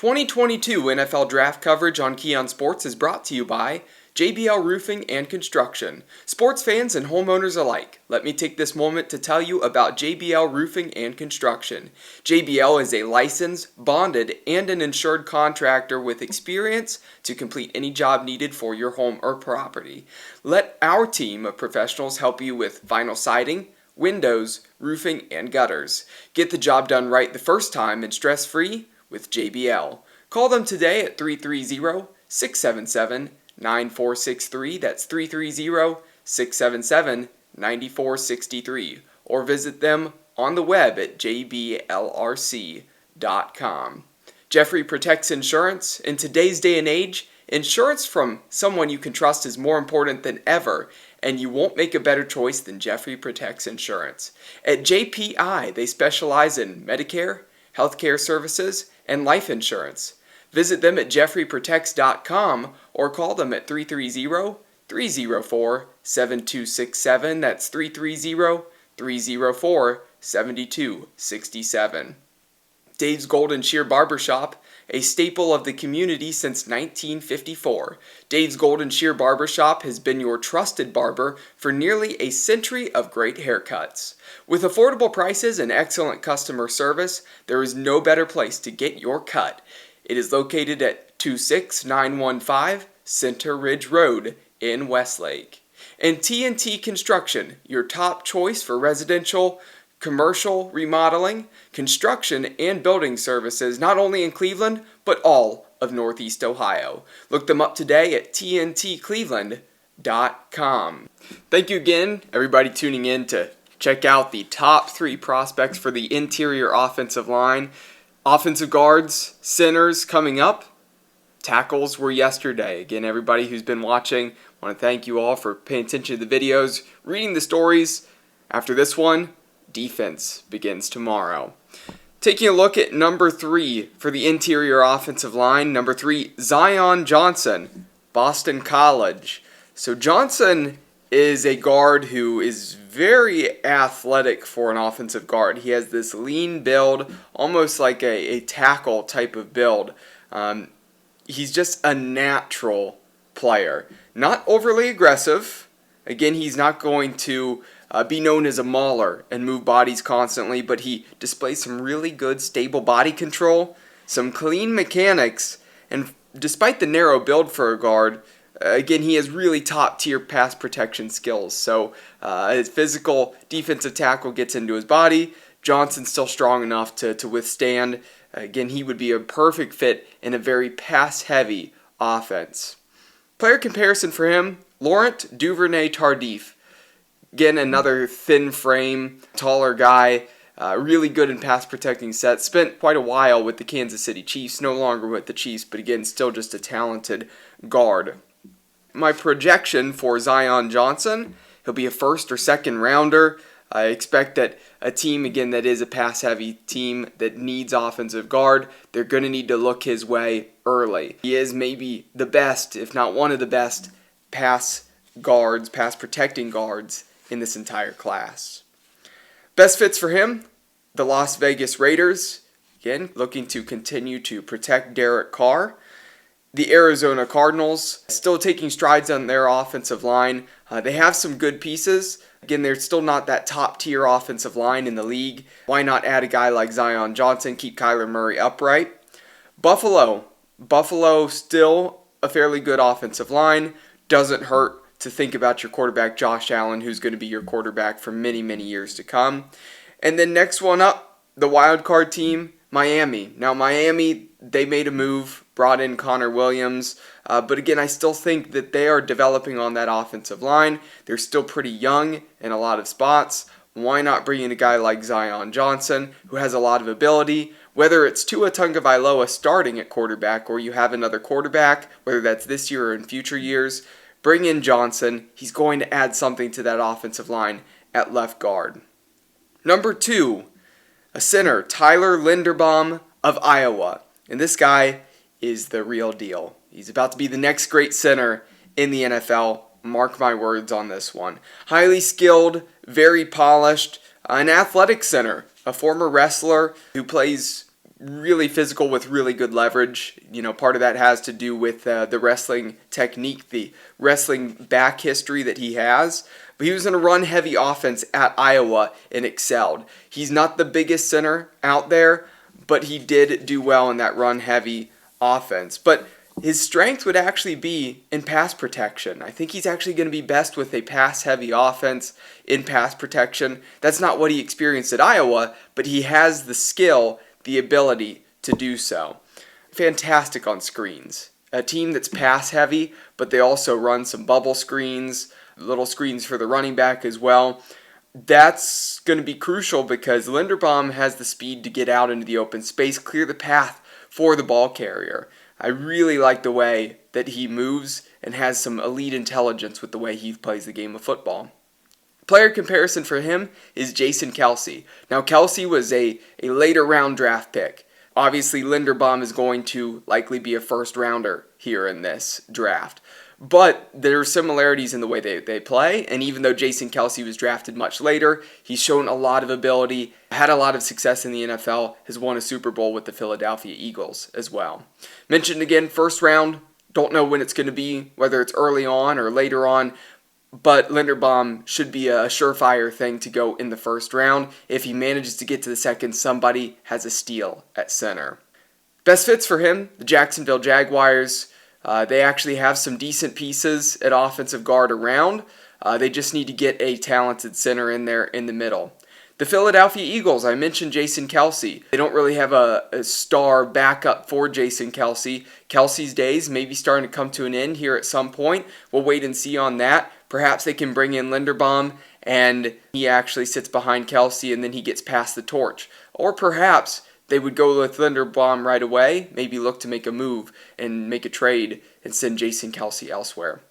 2022 NFL Draft coverage on Kenyon Sports is brought to you by JBL Roofing and Construction. Sports fans and homeowners alike, let me take this moment to tell you about JBL Roofing and Construction. JBL is a licensed, bonded, and an insured contractor with experience to complete any job needed for your home or property. Let our team of professionals help you with vinyl siding, windows, roofing, and gutters. Get the job done right the first time and stress-free with JBL. Call them today at 330-677-9463. That's 330-677-9463. Or visit them on the web at jblrc.com. Jeffrey Protects Insurance. In today's day and age, insurance from someone you can trust is more important than ever, and you won't make a better choice than Jeffrey Protects Insurance. At JPI, they specialize in Medicare, healthcare services, and life insurance. Visit them at jeffreyprotects.com or call them at 330-304-7267. That's 330-304-7267. Dave's Golden Shear Barbershop, a staple of the community since 1954. Dave's Golden Shear Barbershop has been your trusted barber for nearly a century of great haircuts. With affordable prices and excellent customer service, there is no better place to get your cut. It is located at 26915 Center Ridge Road in Westlake. And TNT Construction, your top choice for residential, commercial remodeling, construction, and building services, not only in Cleveland, but all of Northeast Ohio. Look them up today at tntcleveland.com. Thank you again, everybody tuning in to check out the top 3 prospects for the interior offensive line. Offensive guards, centers coming up. Tackles were yesterday. Again, everybody who's been watching, I want to thank you all for paying attention to the videos, reading the stories. After this one, defense begins tomorrow. Taking a look at number 3 for the interior offensive line. Number 3, Zion Johnson, Boston College. So Johnson is a guard who is very athletic for an offensive guard. He has this lean build, almost like a tackle type of build. He's just a natural player. Not overly aggressive. Again, he's not going to be known as a mauler and move bodies constantly, but he displays some really good stable body control, some clean mechanics, and despite the narrow build for a guard, again, he has really top-tier pass protection skills. So his physical defensive tackle gets into his body. Johnson's still strong enough to withstand. Again, he would be a perfect fit in a very pass-heavy offense. Player comparison for him, Laurent Duvernay-Tardif. Again, another thin frame, taller guy, really good in pass protecting sets. Spent quite a while with the Kansas City Chiefs, no longer with the Chiefs, but again, still just a talented guard. My projection for Zion Johnson, he'll be a first or second rounder. I expect that a team, again, that is a pass-heavy team that needs offensive guard, they're going to need to look his way early. He is maybe the best, if not one of the best, pass protecting guards in this entire class. Best fits for him, the Las Vegas Raiders, again, looking to continue to protect Derek Carr. The Arizona Cardinals, still taking strides on their offensive line. They have some good pieces. Again, they're still not that top-tier offensive line in the league. Why not add a guy like Zion Johnson, keep Kyler Murray upright? Buffalo still a fairly good offensive line. Doesn't hurt to think about your quarterback, Josh Allen, who's going to be your quarterback for many, many years to come. And then next one up, the wild card team, Miami. Now, Miami, they made a move, brought in Connor Williams, but again, I still think that they are developing on that offensive line. They're still pretty young in a lot of spots. Why not bring in a guy like Zion Johnson, who has a lot of ability? Whether it's Tua Tagovailoa starting at quarterback or you have another quarterback, whether that's this year or in future years, bring in Johnson. He's going to add something to that offensive line at left guard. Number 2, a center, Tyler Linderbaum of Iowa. And this guy is the real deal. He's about to be the next great center in the NFL. Mark my words on this one. Highly skilled, very polished, an athletic center, a former wrestler who plays really physical with really good leverage. Part of that has to do with the wrestling technique, the wrestling back history that he has. But he was in a run-heavy offense at Iowa and excelled. He's not the biggest center out there, but he did do well in that run-heavy offense. But his strength would actually be in pass protection. I think he's actually going to be best with a pass-heavy offense in pass protection. That's not what he experienced at Iowa, but he has the skill, the ability to do so. Fantastic on screens. A team that's pass-heavy, but they also run some bubble screens, little screens for the running back as well. That's going to be crucial because Linderbaum has the speed to get out into the open space, clear the path for the ball carrier. I really like the way that he moves and has some elite intelligence with the way he plays the game of football. Player comparison for him is Jason Kelce. Now, Kelce was a later round draft pick. Obviously, Linderbaum is going to likely be a first rounder here in this draft. But there are similarities in the way they play, and even though Jason Kelce was drafted much later, he's shown a lot of ability, had a lot of success in the NFL, has won a Super Bowl with the Philadelphia Eagles as well. Mentioned again, first round, don't know when it's going to be, whether it's early on or later on, but Linderbaum should be a surefire thing to go in the first round. If he manages to get to the second, somebody has a steal at center. Best fits for him, the Jacksonville Jaguars. They actually have some decent pieces at offensive guard around. They just need to get a talented center in there in the middle. The Philadelphia Eagles, I mentioned Jason Kelce. They don't really have a star backup for Jason Kelce. Kelce's days may be starting to come to an end here at some point. We'll wait and see on that. Perhaps they can bring in Linderbaum and he actually sits behind Kelce and then he gets passed the torch. Or perhaps they would go with Linderbaum right away, maybe look to make a move and make a trade and send Jason Kelce elsewhere.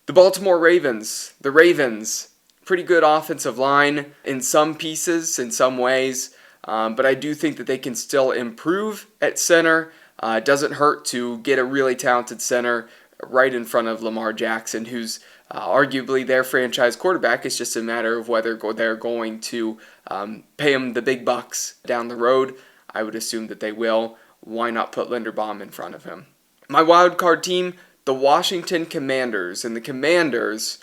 The Baltimore Ravens. The Ravens, pretty good offensive line in some pieces, in some ways, but I do think that they can still improve at center. It doesn't hurt to get a really talented center right in front of Lamar Jackson, who's arguably their franchise quarterback. It's just a matter of whether they're going to pay him the big bucks down the road. I would assume that they will. Why not put Linderbaum in front of him? My wild card team, the Washington Commanders. And the Commanders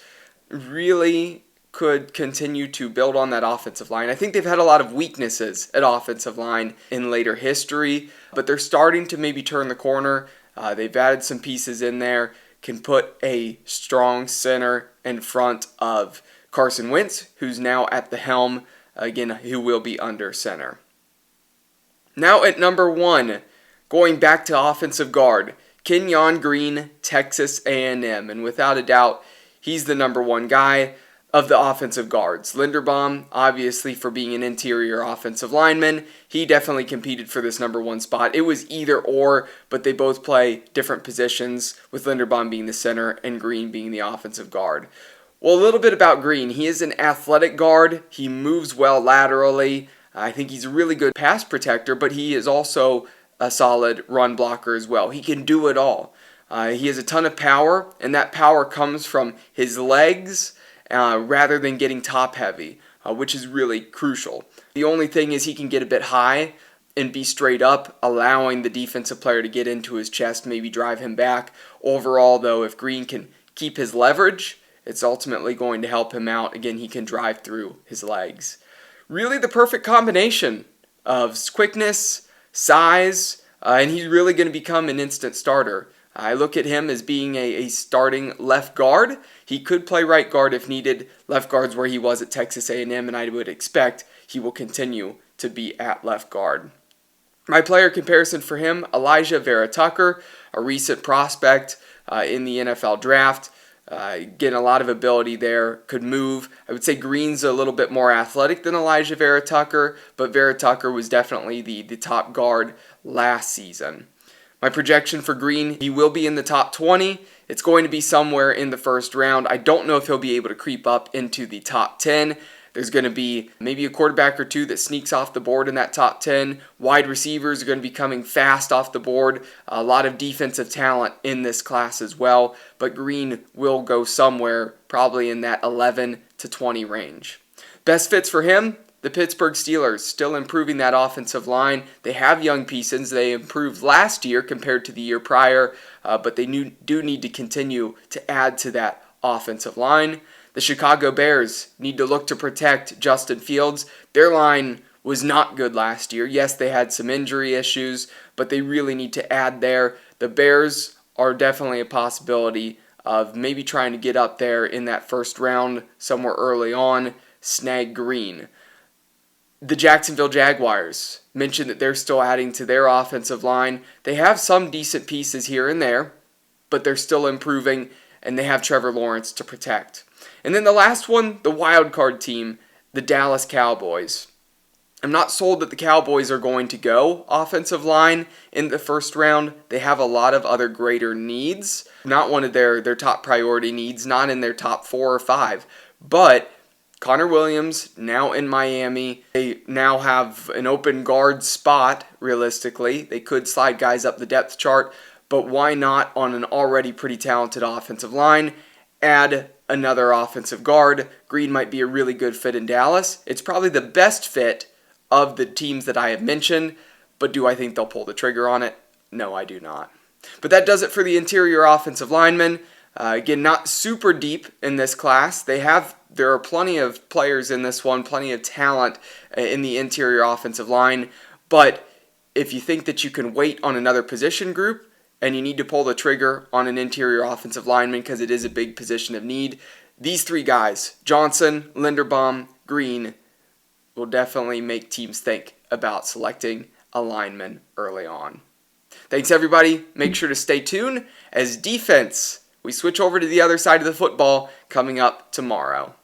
really could continue to build on that offensive line. I think they've had a lot of weaknesses at offensive line in later history, but they're starting to maybe turn the corner. They've added some pieces in there, can put a strong center in front of Carson Wentz, who's now at the helm, again, who will be under center. Now at number 1, going back to offensive guard, Kenyon Green, Texas A&M. And without a doubt, he's the number 1 guy of the offensive guards. Linderbaum, obviously for being an interior offensive lineman, he definitely competed for this number 1 spot. It was either or, but they both play different positions, with Linderbaum being the center and Green being the offensive guard. Well, a little bit about Green. He is an athletic guard. He moves well laterally. I think he's a really good pass protector, but he is also a solid run blocker as well. He can do it all. He has a ton of power, and that power comes from his legs rather than getting top heavy, which is really crucial. The only thing is he can get a bit high and be straight up, allowing the defensive player to get into his chest, maybe drive him back. Overall, though, if Green can keep his leverage, it's ultimately going to help him out. Again, he can drive through his legs. Really the perfect combination of quickness, size, and he's really going to become an instant starter. I look at him as being a starting left guard. He could play right guard if needed. Left guard's where he was at Texas A&M, and I would expect he will continue to be at left guard. My player comparison for him, Elijah Vera Tucker, a recent prospect in the NFL draft. Getting a lot of ability there, could move. I would say Green's a little bit more athletic than Elijah Vera Tucker, but Vera Tucker was definitely the top guard last season. My projection for Green, he will be in the top 20. It's going to be somewhere in the first round. I don't know if he'll be able to creep up into the top 10. There's going to be maybe a quarterback or two that sneaks off the board in that top 10. Wide receivers are going to be coming fast off the board. A lot of defensive talent in this class as well. But Green will go somewhere probably in that 11 to 20 range. Best fits for him, The Pittsburgh Steelers still improving that offensive line. They have young pieces. They improved last year compared to the year prior, but they do need to continue to add to that offensive line. The Chicago Bears need to look to protect Justin Fields. Their line was not good last year. Yes, they had some injury issues, but they really need to add there. The Bears are definitely a possibility of maybe trying to get up there in that first round somewhere early on, snag Green. The Jacksonville Jaguars mentioned that they're still adding to their offensive line. They have some decent pieces here and there, but they're still improving, and they have Trevor Lawrence to protect. And then the last one, the wild card team, the Dallas Cowboys. I'm not sold that the Cowboys are going to go offensive line in the first round. They have a lot of other greater needs. Not one of their top priority needs, not in their top 4 or 5. But Connor Williams now in Miami. They now have an open guard spot, realistically. They could slide guys up the depth chart, but why not on an already pretty talented offensive line add another offensive guard? Green might be a really good fit in Dallas. It's probably the best fit of the teams that I have mentioned, but do I think they'll pull the trigger on it? No, I do not. But that does it for the interior offensive linemen. Again, not super deep in this class. There are plenty of players in this one, plenty of talent in the interior offensive line, but if you think that you can wait on another position group and you need to pull the trigger on an interior offensive lineman because it is a big position of need, these 3 guys, Johnson, Linderbaum, Green, will definitely make teams think about selecting a lineman early on. Thanks, everybody. Make sure to stay tuned as defense, we switch over to the other side of the football coming up tomorrow.